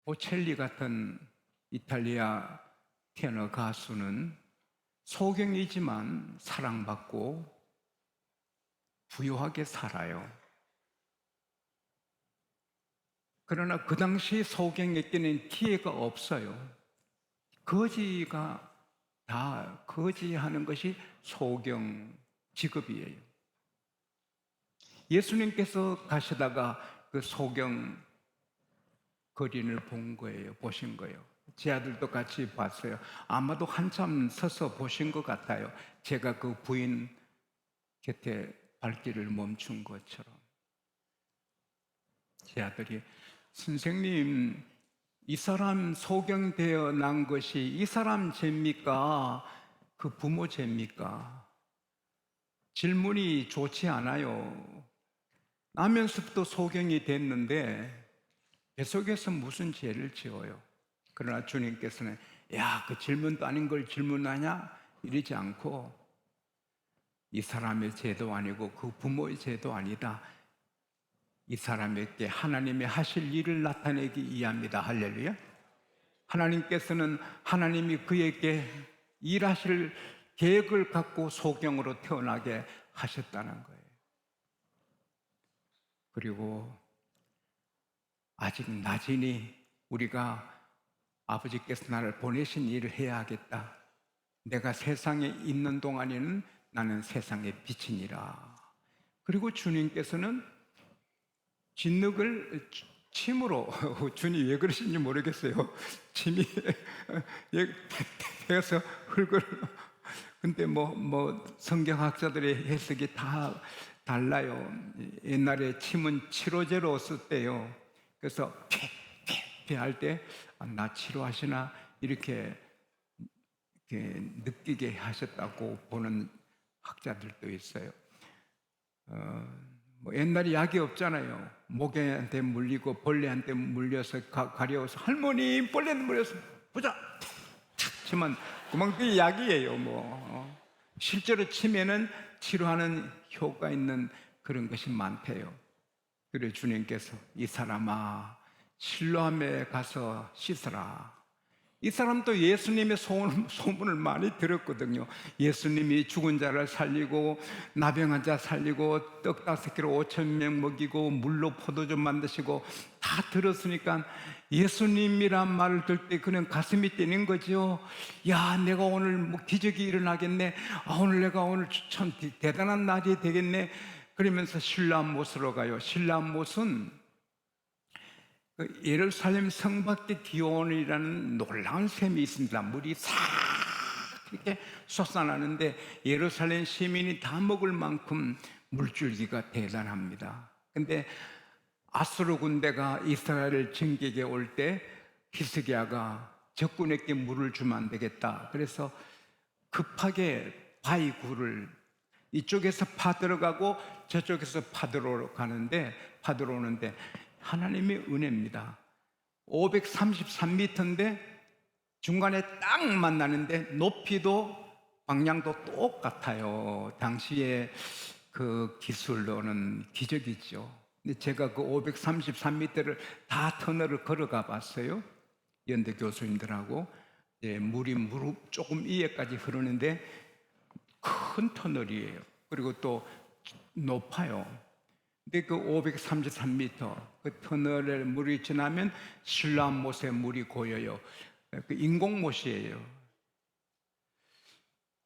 보첼리 같은 이탈리아 테너 가수는 소경이지만 사랑받고 부유하게 살아요. 그러나 그 당시 소경에게는 기회가 없어요. 거지가 다 거지하는 것이 소경 직업이에요. 예수님께서 가시다가 그 소경 거린을 본 거예요. 보신 거예요. 제 아들도 같이 봤어요. 아마도 한참 서서 보신 것 같아요. 제가 그 부인 곁에 발길을 멈춘 것처럼. 제 아들이 선생님, 이 사람 소경되어 난 것이 이 사람 죄입니까? 그 부모 죄입니까? 질문이 좋지 않아요. 나면서부터 소경이 됐는데 뱃속에서 무슨 죄를 지어요? 그러나 주님께서는 야, 그 질문도 아닌 걸 질문하냐? 이러지 않고 이 사람의 죄도 아니고 그 부모의 죄도 아니다. 이 사람에게 하나님의 하실 일을 나타내기 위함이다. 할렐루야. 하나님께서는 하나님이 그에게 일하실 계획을 갖고 소경으로 태어나게 하셨다는 거예요. 그리고 아직 낮이니 우리가 아버지께서 나를 보내신 일을 해야 하겠다. 내가 세상에 있는 동안에는 나는 세상의 빛이니라. 그리고 주님께서는 진흙을 침으로 주님 왜 그러신지 모르겠어요. 침이 되어서 흙을 근데 뭐 성경학자들의 해석이 다 달라요. 옛날에 침은 치료제로 썼대요. 그래서 피 할 때 나 치료하시나 이렇게 느끼게 하셨다고 보는 학자들도 있어요. 뭐 옛날에 약이 없잖아요. 모기한테 물리고 벌레한테 물려서 가려워서 할머니 벌레한테 물려서 보자 치면 그만 그게 약이에요. 실제로 치면은 치료하는 효과 있는 그런 것이 많대요. 그래 주님께서 이 사람아 실로암에 가서 씻어라. 이 사람도 예수님의 소문을 많이 들었거든요. 예수님이 죽은 자를 살리고 나병한 자 살리고 떡 5개로 5,000명 먹이고 물로 포도주 만드시고 다 들었으니까 예수님이란 말을 들을 때 그냥 가슴이 뛰는 거죠. 야, 내가 오늘 뭐 기적이 일어나겠네. 오늘 내가 참 대단한 날이 되겠네. 그러면서 실로암못으로 가요. 실로암못은 예루살렘 성 밖에 기온이라는 놀라운 샘이 있습니다. 물이 싹 이렇게 솟아나는데 예루살렘 시민이 다 먹을 만큼 물줄기가 대단합니다. 근데 아수르 군대가 이스라엘을 진격해 올 때 히스기야가 적군에게 물을 주면 안 되겠다. 그래서 급하게 바위 굴을 이쪽에서 파들어가고 저쪽에서 파들어 오는데 하나님의 은혜입니다. 533m인데 중간에 딱 만나는데 높이도 방향도 똑같아요. 당시에 그 기술로는 기적이죠. 근데 제가 그 533m를 다 터널을 걸어가 봤어요. 연대 교수님들하고 물이 무릎 조금 위에까지 흐르는데 큰 터널이에요. 그리고 또 높아요. 근데 그 533m 그 터널에 물이 지나면 실로암못에 물이 고여요. 그 인공못이에요.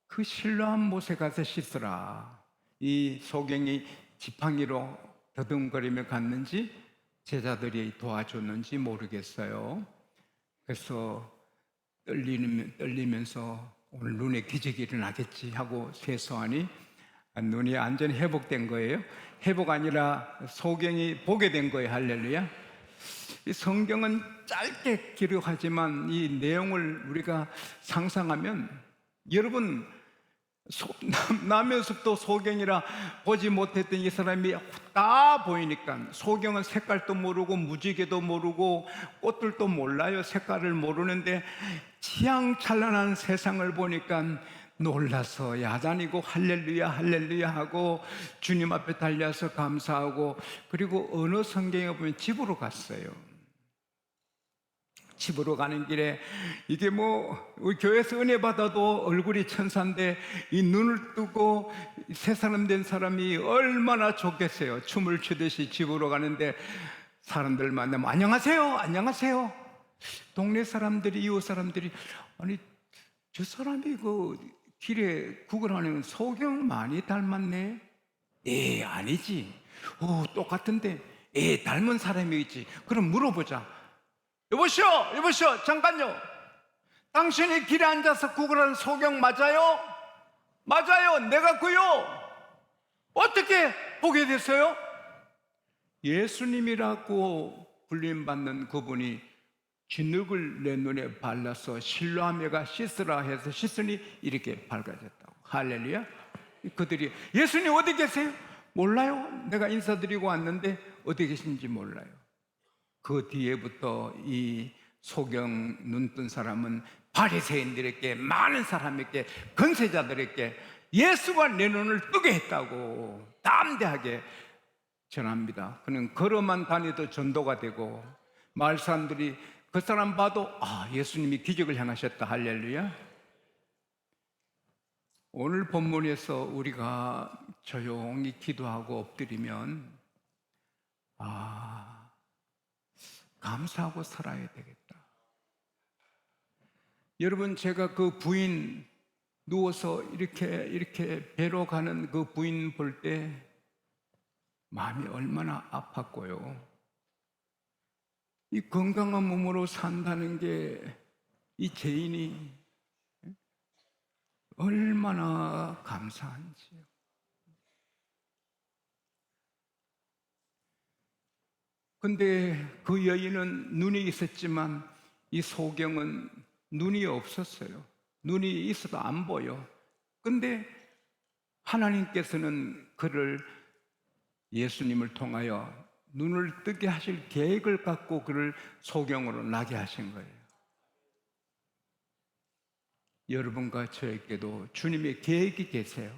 그 실로암못에 가서 씻으라. 이 소경이 지팡이로 더듬거리며 갔는지 제자들이 도와줬는지 모르겠어요. 그래서 떨리면서 오늘 눈에 기적이 일어나겠지 하고 세수하니 눈이 완전히 회복된 거예요. 회복 아니라 소경이 보게 된 거예요. 할렐루야. 이 성경은 짧게 기록하지만 이 내용을 우리가 상상하면 여러분 나면서부터 소경이라 보지 못했던 이 사람이 다 보이니까 소경은 색깔도 모르고 무지개도 모르고 꽃들도 몰라요. 색깔을 모르는데 지향찬란한 세상을 보니까 놀라서 야단이고 할렐루야 할렐루야 하고 주님 앞에 달려서 감사하고 그리고 어느 성경에 보면 집으로 갔어요. 집으로 가는 길에 이게 뭐 우리 교회에서 은혜 받아도 얼굴이 천사인데 이 눈을 뜨고 새 사람 된 사람이 얼마나 좋겠어요. 춤을 추듯이 집으로 가는데 사람들 만나면 안녕하세요, 안녕하세요. 동네 사람들이, 이웃 사람들이, 아니 저 사람이 그 길에 구걸하는 소경 많이 닮았네. 아니지. 똑같은데. 닮은 사람이 있지. 그럼 물어보자. 여보시오, 여보시오, 잠깐요. 당신이 길에 앉아서 구걸하는 소경 맞아요? 맞아요, 내가 그요. 어떻게 보게 됐어요? 예수님이라고 불림받는 그분이 진흙을 내 눈에 발라서 실로아메가 씻으라 해서 씻으니 이렇게 밝아졌다고. 할렐루야. 그들이 예수님 어디 계세요? 몰라요. 내가 인사드리고 왔는데 어디 계신지 몰라요. 그 뒤에부터 이 소경 눈뜬 사람은 바리새인들에게, 많은 사람에게, 건세자들에게 예수가 내 눈을 뜨게 했다고 담대하게 전합니다. 그는 걸어만 다니도 전도가 되고 마을 사람들이 그 사람 봐도 예수님이 기적을 행하셨다. 할렐루야. 오늘 본문에서 우리가 조용히 기도하고 엎드리면 감사하고 살아야 되겠다. 여러분, 제가 그 부인 누워서 이렇게 배로 가는 그 부인 볼 때 마음이 얼마나 아팠고요. 이 건강한 몸으로 산다는 게 이 죄인이 얼마나 감사한지요. 근데 그 여인은 눈이 있었지만 이 소경은 눈이 없었어요. 눈이 있어도 안 보여. 근데 하나님께서는 그를, 예수님을 통하여 눈을 뜨게 하실 계획을 갖고 그를 소경으로 나게 하신 거예요. 여러분과 저에게도 주님의 계획이 계세요.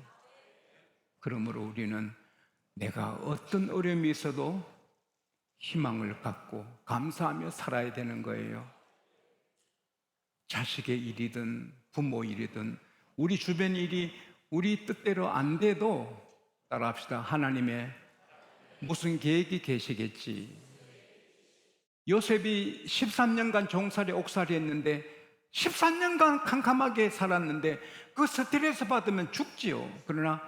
그러므로 우리는 내가 어떤 어려움이 있어도 희망을 갖고 감사하며 살아야 되는 거예요. 자식의 일이든 부모 일이든 우리 주변 일이 우리 뜻대로 안 돼도 따라합시다. 하나님의 무슨 계획이 계시겠지. 요셉이 13년간 종살이 옥살이 했는데 13년간 캄캄하게 살았는데 그 스트레스 받으면 죽지요. 그러나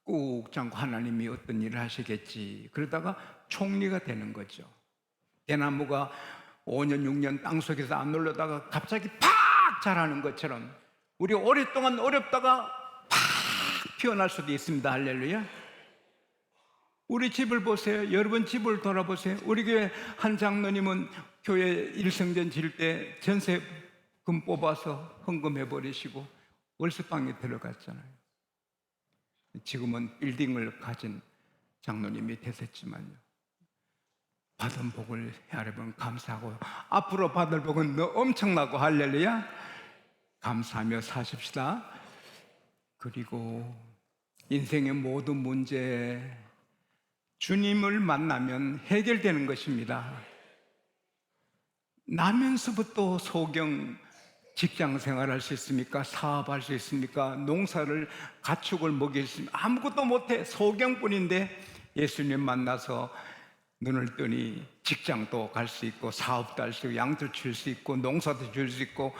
꾹 참고 하나님이 어떤 일을 하시겠지. 그러다가 총리가 되는 거죠. 대나무가 5년 6년 땅속에서 안 놀려다가 갑자기 팍 자라는 것처럼 우리 오랫동안 어렵다가 팍 피어날 수도 있습니다. 할렐루야. 우리 집을 보세요. 여러분 집을 돌아보세요. 우리 교회 한 장로님은 교회 일성전 지을 때 전세금 뽑아서 헌금해버리시고 월세방에 들어갔잖아요. 지금은 빌딩을 가진 장로님이 되셨지만요, 받은 복을 여러분 감사하고 앞으로 받을 복은 너 엄청나고 할렐루야. 감사하며 사십시다. 그리고 인생의 모든 문제 주님을 만나면 해결되는 것입니다. 나면서부터 소경 직장 생활할 수 있습니까? 사업할 수 있습니까? 농사를 가축을 먹일 수 있습니까? 아무것도 못해. 소경뿐인데 예수님 만나서 눈을 뜨니 직장도 갈 수 있고 사업도 할 수 있고 양도 줄 수 있고 농사도 줄 수 있고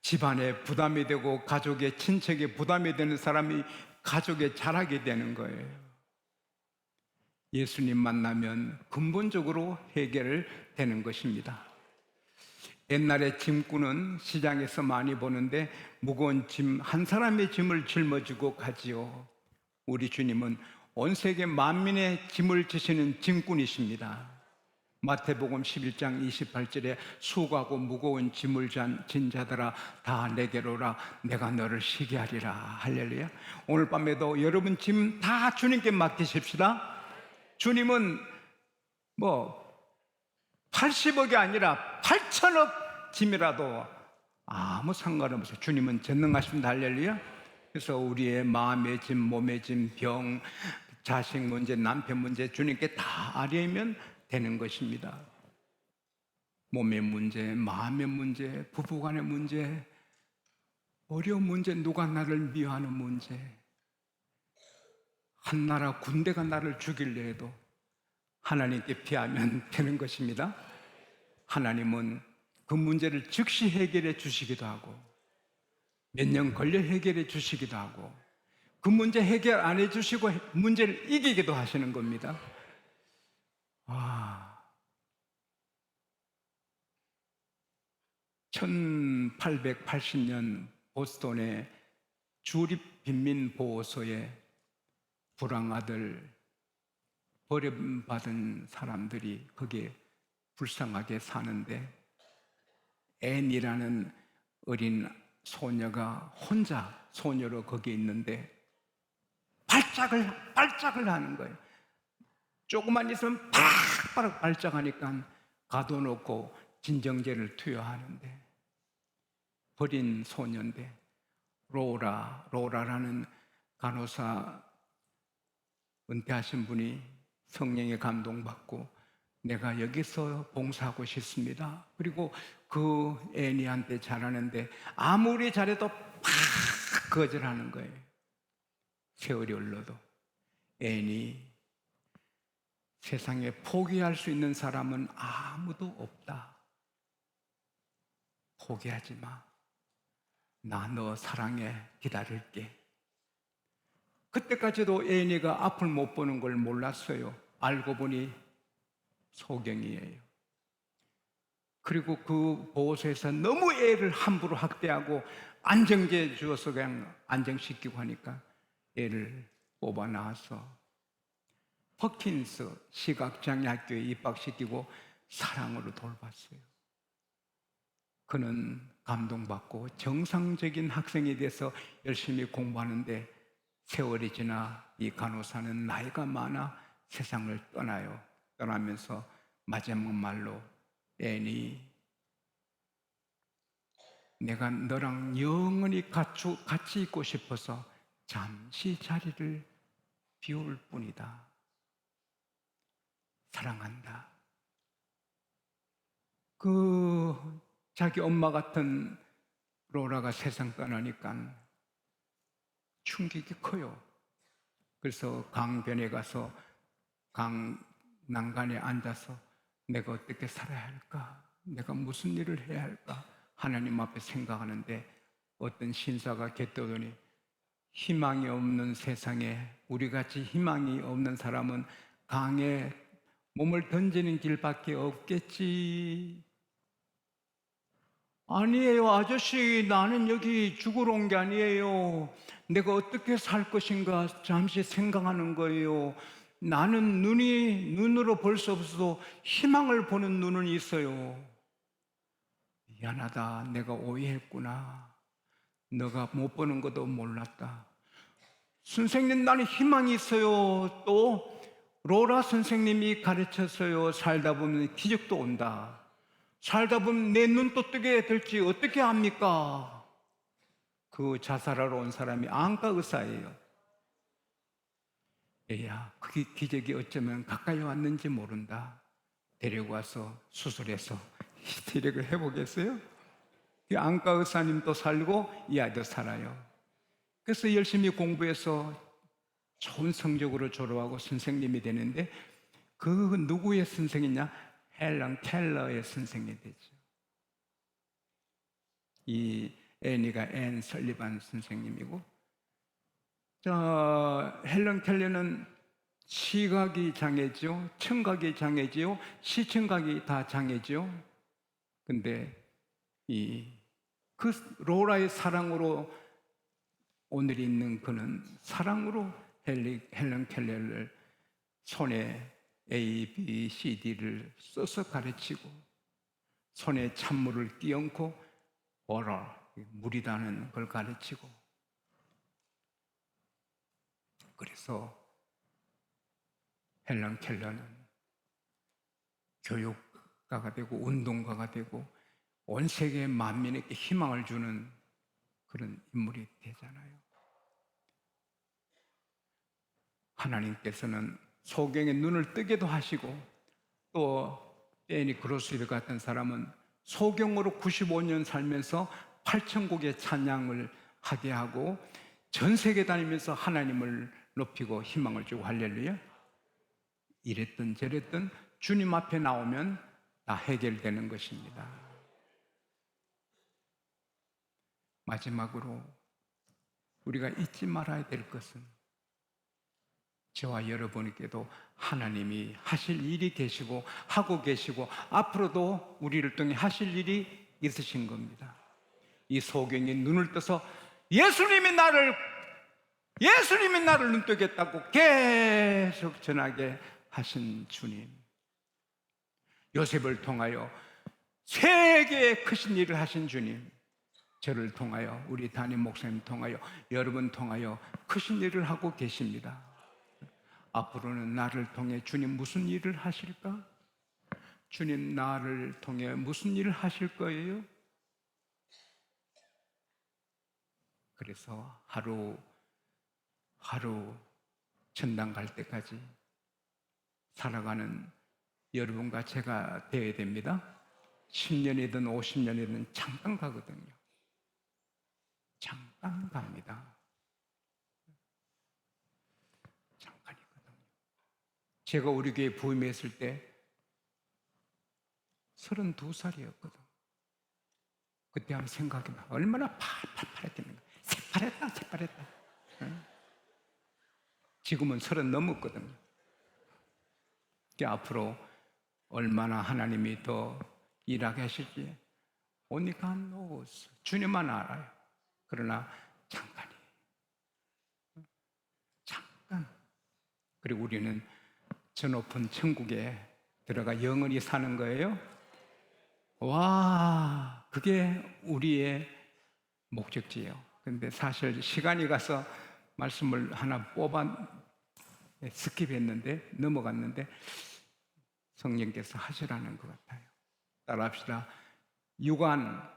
집안에 부담이 되고 가족의 친척에 부담이 되는 사람이 가족에 자라게 되는 거예요. 예수님 만나면 근본적으로 해결을 되는 것입니다. 옛날에 짐꾼은 시장에서 많이 보는데 무거운 짐, 한 사람의 짐을 짊어지고 가지요. 우리 주님은 온 세계 만민의 짐을 지시는 짐꾼이십니다. 마태복음 11장 28절에 수고하고 무거운 짐을 진 자들아 다 내게로 오라 내가 너를 쉬게 하리라. 할렐루야. 오늘 밤에도 여러분 짐 다 주님께 맡기십시다. 주님은 80억이 아니라 8천억 짐이라도 아무 상관없어요. 주님은 전능하십니다. 할렐루야. 그래서 우리의 마음의 짐, 몸의 짐, 병, 자식 문제, 남편 문제 주님께 다 아뢰면 되는 것입니다. 몸의 문제, 마음의 문제, 부부간의 문제, 어려운 문제, 누가 나를 미워하는 문제, 한 나라 군대가 나를 죽이려 해도 하나님께 피하면 되는 것입니다. 하나님은 그 문제를 즉시 해결해 주시기도 하고 몇 년 걸려 해결해 주시기도 하고 그 문제 해결 안 해 주시고 문제를 이기기도 하시는 겁니다. 1880년 보스턴의 주립 빈민보호소에 불황아들 버림받은 사람들이 거기에 불쌍하게 사는데 앤이라는 어린 소녀가 혼자 소녀로 거기 있는데 발작을 하는 거예요. 조금만 있으면 팍팍 발작하니까 가둬놓고 진정제를 투여하는데 버린 소녀인데 로라라는 간호사 은퇴하신 분이 성령에 감동받고 내가 여기서 봉사하고 싶습니다. 그리고 그 애니한테 잘하는데 아무리 잘해도 팍 거절하는 거예요. 세월이 흘러도 애니 세상에 포기할 수 있는 사람은 아무도 없다. 포기하지 마. 나 너 사랑해. 기다릴게. 그때까지도 애니가 앞을 못 보는 걸 몰랐어요. 알고 보니 소경이에요. 그리고 그 보호소에서 너무 애를 함부로 학대하고 안정제 주어서 그냥 안정시키고 하니까 애를 뽑아 나와서 퍼킨스 시각장애 학교에 입학시키고 사랑으로 돌봤어요. 그는 감동받고 정상적인 학생이 돼서 열심히 공부하는데 세월이 지나 이 간호사는 나이가 많아 세상을 떠나요. 떠나면서 마지막 말로 애니 내가 너랑 영원히 같이 있고 싶어서 잠시 자리를 비울 뿐이다. 사랑한다. 자기 엄마 같은 로라가 세상 떠나니까 충격이 커요. 그래서 강변에 가서 강 난간에 앉아서 내가 어떻게 살아야 할까? 내가 무슨 일을 해야 할까? 하나님 앞에 생각하는데 어떤 신사가 곁들더니 희망이 없는 세상에 우리같이 희망이 없는 사람은 강에 몸을 던지는 길밖에 없겠지. 아니에요, 아저씨. 나는 여기 죽으러 온 게 아니에요. 내가 어떻게 살 것인가 잠시 생각하는 거예요. 나는 눈으로 볼 수 없어도 희망을 보는 눈은 있어요. 미안하다. 내가 오해했구나. 너가 못 보는 것도 몰랐다. 선생님, 나는 희망이 있어요. 또 로라 선생님이 가르쳤어요. 살다 보면 기적도 온다. 살다 보면 내 눈도 뜨게 될지 어떻게 합니까? 그 자살하러 온 사람이 안과 의사예요. 얘야, 그게 기적이 어쩌면 가까이 왔는지 모른다. 데리고 와서 수술해서 히스테릭을 해보겠어요? 그 안과 의사님도 살고 이 아이도 살아요. 그래서 열심히 공부해서 좋은 성적으로 졸업하고 선생님이 되는데 그 누구의 선생이냐? 헬런 켈러의 선생이 되죠. 이 애니가 앤 설리반 선생님이고, 헬런 켈러는 시각이 장애죠, 청각이 장애지요, 시청각이 다 장애죠. 근데 그 로라의 사랑으로 오늘 있는 그는 사랑으로 헬런 켈러를 손에 A, B, C, D를 써서 가르치고 손에 찬물을 끼얹고 물이라는 걸 가르치고 그래서 헬런 켈러는 교육가가 되고 운동가가 되고 온 세계 만민에게 희망을 주는 그런 인물이 되잖아요. 하나님께서는 소경의 눈을 뜨게도 하시고 또 데니 그로스비 같은 사람은 소경으로 95년 살면서 8천국의 찬양을 하게 하고 전 세계 다니면서 하나님을 높이고 희망을 주고 할렐루야. 이랬든 저랬든 주님 앞에 나오면 다 해결되는 것입니다. 마지막으로 우리가 잊지 말아야 될 것은 저와 여러분에게도 하나님이 하실 일이 계시고 하고 계시고 앞으로도 우리를 통해 하실 일이 있으신 겁니다. 이 소경이 눈을 떠서 예수님이 나를 눈뜨겠다고 계속 전하게 하신 주님, 요셉을 통하여 세계에 크신 일을 하신 주님, 저를 통하여, 우리 담임 목사님 통하여, 여러분 통하여 크신 일을 하고 계십니다. 앞으로는 나를 통해 주님 무슨 일을 하실까? 주님 나를 통해 무슨 일을 하실 거예요? 그래서 하루 천당 갈 때까지 살아가는 여러분과 제가 되어야 됩니다. 10년이든 50년이든 잠깐 가거든요. 잠깐 갑니다. 잠깐이거든요. 제가 우리 교회 부임했을 때 32살이었거든. 그때 한번 생각해봐. 얼마나 파랬겠는가. 새파랬다. 지금은 30 넘었거든요. 앞으로 얼마나 하나님이 더 일하게 하실지 오니까 주님만 알아요. 그러나 잠깐. 그리고 우리는 저 높은 천국에 들어가 영원히 사는 거예요. 와, 그게 우리의 목적지예요. 근데 사실 시간이 가서 말씀을 하나 스킵했는데 넘어갔는데 성령께서 하시라는 것 같아요. 따라합시다. 육안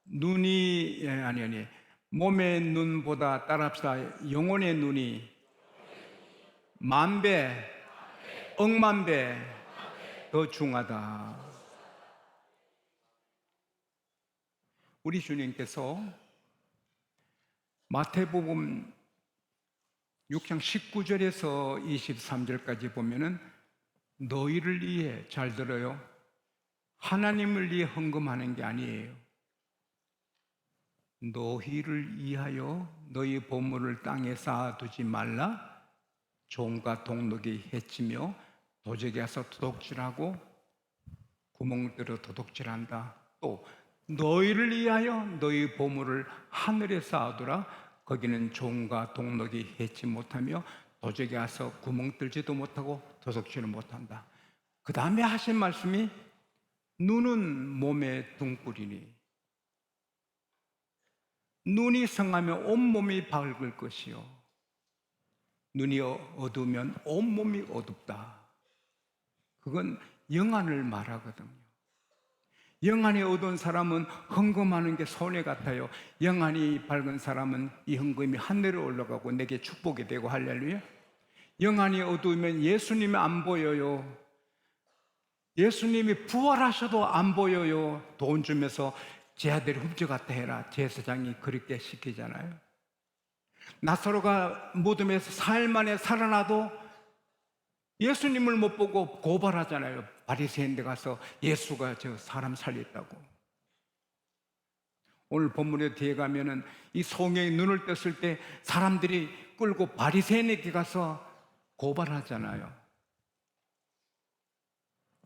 눈이 몸의 눈보다, 따라합시다. 영혼의 눈이 만배, 억만배 더 중하다. 우리 주님께서 마태복음 6장 19절에서 23절까지 보면은 너희를 위해, 잘 들어요, 하나님을 위해 헌금하는 게 아니에요. 너희를 위하여 너희 보물을 땅에 쌓아두지 말라. 종과 동록이 해치며 도적이 와서 도둑질하고 구멍들어 도둑질한다. 또 너희를 위하여 너희 보물을 하늘에 쌓아두라. 거기는 종과 동록이 해치 못하며 도적이 와서 구멍 뚫지도 못하고 도둑질을 못한다. 그 다음에 하신 말씀이 눈은 몸의 등불이니 눈이 성하면 온몸이 밝을 것이요 눈이 어두우면 온몸이 어둡다. 그건 영안을 말하거든요. 영안이 어두운 사람은 헌금하는 게 손해 같아요. 영안이 밝은 사람은 이 헌금이 하늘에 올라가고 내게 축복이 되고, 할렐루야. 영안이 어두우면 예수님이 안 보여요. 예수님이 부활하셔도 안 보여요. 돈 주면서 제 아들이 훔쳐갔다 해라, 제사장이 그렇게 시키잖아요. 나사로가 무덤에서 4일 만에 살아나도 예수님을 못 보고 고발하잖아요. 바리새인데 가서 가서 저 사람 살렸다고. 오늘 본문에 뒤에 가면은 이 소경이 눈을 떴을 때 사람들이 끌고 바리새인에게 가서 고발하잖아요.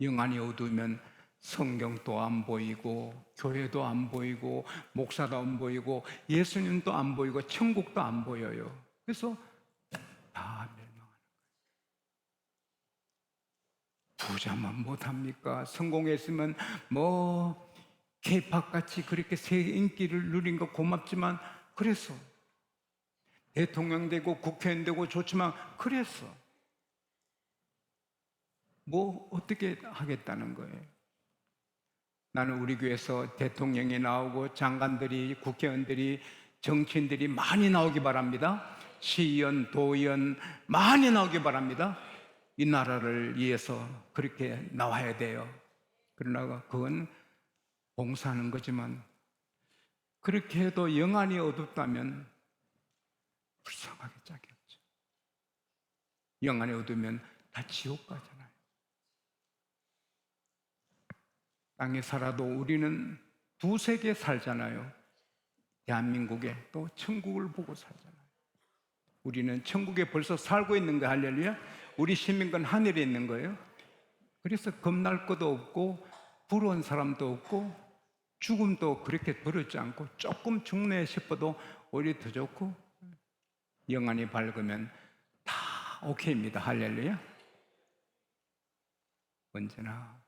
영안이 어두우면 성경도 안 보이고 교회도 안 보이고 목사도 안 보이고 예수님도 안 보이고 천국도 안 보여요. 그래서 다 멸망하는 거예요. 부자만 못합니까? 성공했으면 뭐 K-팝같이 그렇게 새 인기를 누린 거 고맙지만 그래서 대통령 되고 국회의원 되고 좋지만 그래서 뭐 어떻게 하겠다는 거예요? 나는 우리 교회에서 대통령이 나오고 장관들이, 국회의원들이, 정치인들이 많이 나오기 바랍니다. 시의원, 도의원 많이 나오기 바랍니다. 이 나라를 위해서 그렇게 나와야 돼요. 그러나 그건 봉사하는 거지만 그렇게 해도 영안이 어둡다면 불쌍하게 짝이 없죠. 영안이 어두우면 다 지옥 가잖아요. 땅에 살아도 우리는 두세 개 살잖아요. 대한민국에 또 천국을 보고 살잖아요. 우리는 천국에 벌써 살고 있는 거 할렐루야. 우리 시민권 하늘에 있는 거예요. 그래서 겁날 것도 없고 부러운 사람도 없고 죽음도 그렇게 두렵지 않고 조금 죽네 싶어도 오히려 더 좋고 영안이 밝으면 다 오케이입니다. 할렐루야. 언제나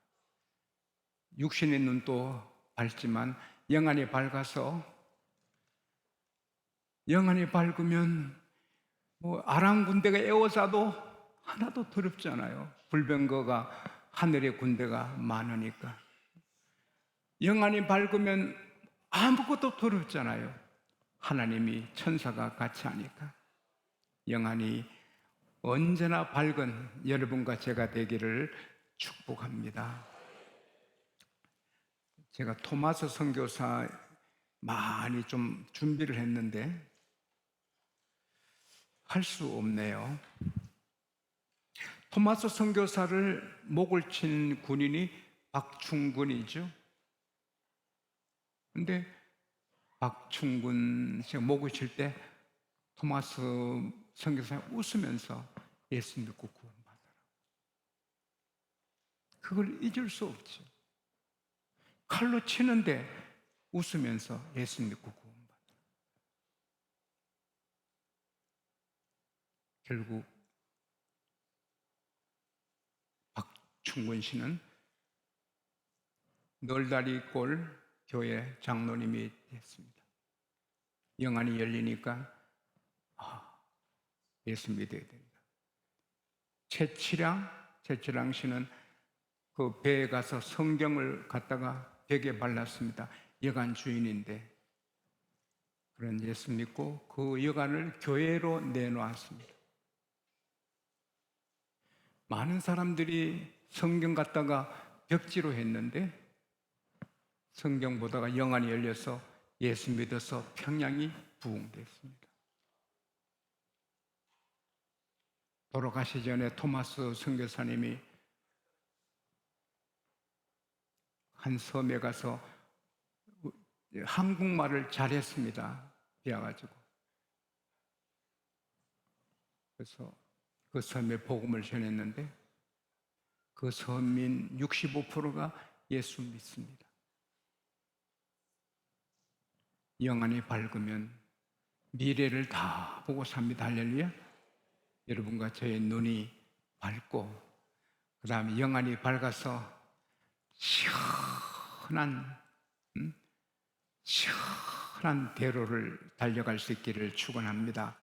육신의 눈도 밝지만 영안이 밝아서 영안이 밝으면 아랑 군대가 에워싸도 하나도 두렵지 않아요. 불병거가 하늘의 군대가 많으니까. 영안이 밝으면 아무것도 두렵잖아요. 하나님이 천사가 같이 하니까. 영안이 언제나 밝은 여러분과 제가 되기를 축복합니다. 제가 토마스 선교사 많이 좀 준비를 했는데 할 수 없네요. 토마스 선교사를 목을 친 군인이 박충근이죠. 근데 박충근 씨가 목을 칠 때 토마스 선교사가 웃으면서 예수 믿고 구원받아라. 그걸 잊을 수 없죠. 칼로 치는데 웃으면서 예수 믿고 구원받아라. 결국 박충근 씨는 널다리골 교회 장로님이 됐습니다. 영안이 열리니까 예수 믿어야 된다. 최치랑 씨는 그 배에 가서 성경을 갖다가 벽에 발랐습니다. 여관 주인인데 그런 예수 믿고 그 여관을 교회로 내놓았습니다. 많은 사람들이 성경 갖다가 벽지로 했는데 성경 보다가 영안이 열려서 예수 믿어서 평양이 부흥됐습니다. 돌아가시 전에 토마스 선교사님이 한 섬에 가서 한국말을 잘했습니다. 배워가지고. 그래서 그 섬에 복음을 전했는데 그 서민 65%가 예수 믿습니다. 영안이 밝으면 미래를 다 보고 삽니다. 할렐루야. 여러분과 저의 눈이 밝고 그 다음에 영안이 밝아서 시원한 대로를 달려갈 수 있기를 축원합니다.